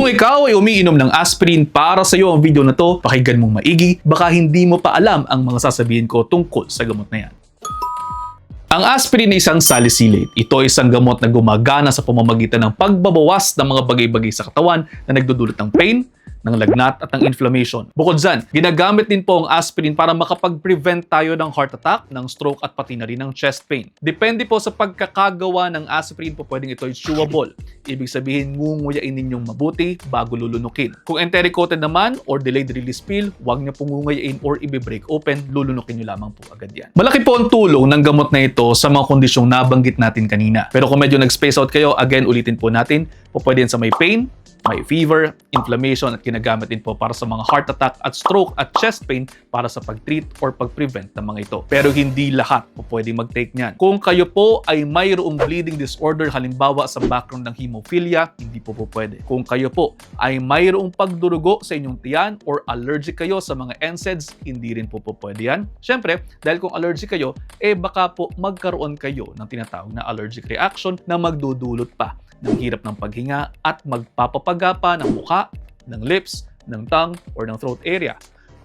Kung ikaw ay umiinom ng aspirin, para sa iyo ang video na to, pakinggan mong maigi, baka hindi mo pa alam ang mga sasabihin ko tungkol sa gamot na yan. Ang aspirin ay isang salicylate. Ito ay isang gamot na gumagana sa pamamagitan ng pagbabawas ng mga bagay-bagay sa katawan na nagdudulot ng pain, ng lagnat at ng inflammation. Bukod dyan, ginagamit din po ang aspirin para makapag-prevent tayo ng heart attack, ng stroke at pati na rin ng chest pain. Depende po sa pagkakagawa ng aspirin po, pwedeng ito ay chewable. Ibig sabihin, ngunguyain ninyong mabuti bago lulunukin. Kung enteric coated naman or delayed release pill, huwag niyo pong ngunguyain or i-break open, lulunukin niyo lamang po agad yan. Malaki po ang tulong ng gamot na ito sa mga kondisyong nabanggit natin kanina. Pero kung medyo nag-space out kayo, again, ulitin po natin, po pwede yan sa may pain, may fever, inflammation at ginagamit din po para sa mga heart attack at stroke at chest pain para sa pag-treat or pag-prevent ng mga ito. Pero hindi lahat po pwedeng mag-take niyan. Kung kayo po ay mayroong bleeding disorder, halimbawa sa background ng hemophilia, hindi po pwede. Kung kayo po ay mayroong pagdurugo sa inyong tiyan or allergic kayo sa mga NSAIDs, hindi rin po pwede yan. Siyempre, dahil kung allergic kayo, baka po magkaroon kayo ng tinatawag na allergic reaction na magdudulot pa ng hirap ng paghinga at magpapapagapa ng mukha, ng lips, ng tongue, or ng throat area.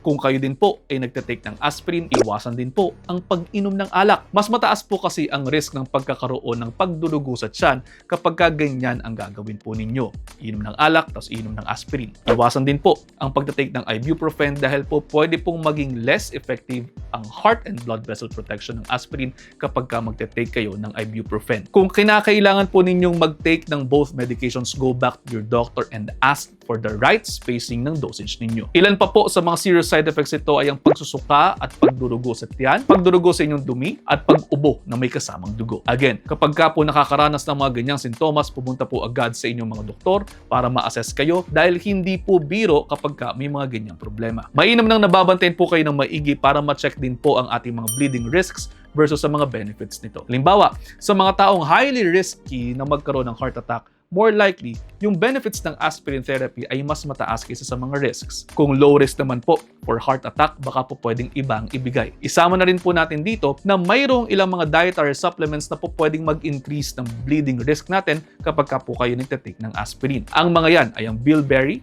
Kung kayo din po ay nagtatake ng aspirin, iwasan din po ang pag-inom ng alak. Mas mataas po kasi ang risk ng pagkakaroon ng pagdurugo sa tiyan kapag ganyan ang gagawin po ninyo. Inom ng alak, tapos inom ng aspirin. Iwasan din po ang pagtatake ng ibuprofen dahil po pwede pong maging less effective ang heart and blood vessel protection ng aspirin kapag magtatake kayo ng ibuprofen. Kung kinakailangan po ninyong mag-take ng both medications, go back to your doctor and ask for the right spacing ng dosage ninyo. Ilan pa po sa mga serious side effects ito ay ang pagsusuka at pagdurugo sa tiyan, pagdurugo sa inyong dumi, at pag-ubo na may kasamang dugo. Again, kapag ka po nakakaranas ng mga ganyang sintomas, pumunta po agad sa inyong mga doktor para ma-assess kayo dahil hindi po biro kapag ka may mga ganyang problema. Mainam nang nababantayan po kayo ng maigi para ma-check din po ang ating mga bleeding risks versus sa mga benefits nito. Halimbawa, sa mga taong highly risky na magkaroon ng heart attack, more likely, yung benefits ng aspirin therapy ay mas mataas kaysa sa mga risks. Kung low risk naman po for heart attack, baka po pwedeng ibang ibigay. Isama na rin po natin dito na mayroong ilang mga dietary supplements na po pwedeng mag-increase ng bleeding risk natin kapag ka po kayo nagtatake ng aspirin. Ang mga yan ay ang bilberry,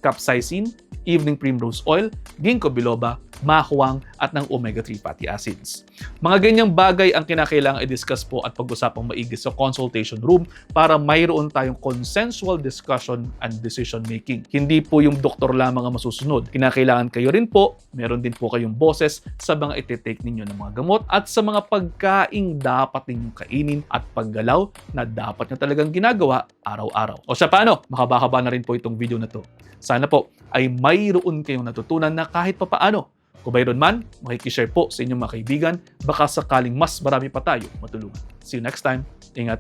capsaicin, evening primrose oil, ginkgo biloba, mahuang at ng omega-3 fatty acids. Mga ganyang bagay ang kinakailangan i-discuss po at pag-usapang maigi sa consultation room para mayroon tayong consensual discussion and decision making. Hindi po yung doktor lamang ang masusunod. Kinakailangan kayo rin po, meron din po kayong boses sa mga iti-take ninyo ng mga gamot at sa mga pagkaing dapat ninyong kainin at paggalaw na dapat nyo talagang ginagawa araw-araw. O siya paano? Makabahaba na rin po itong video na to. Sana po ay mayroon kayong natutunan na kahit papaano. Kung mayroon man, makikishare po sa inyong mga kaibigan, baka sakaling mas marami pa tayo matulungan. See you next time. Ingat.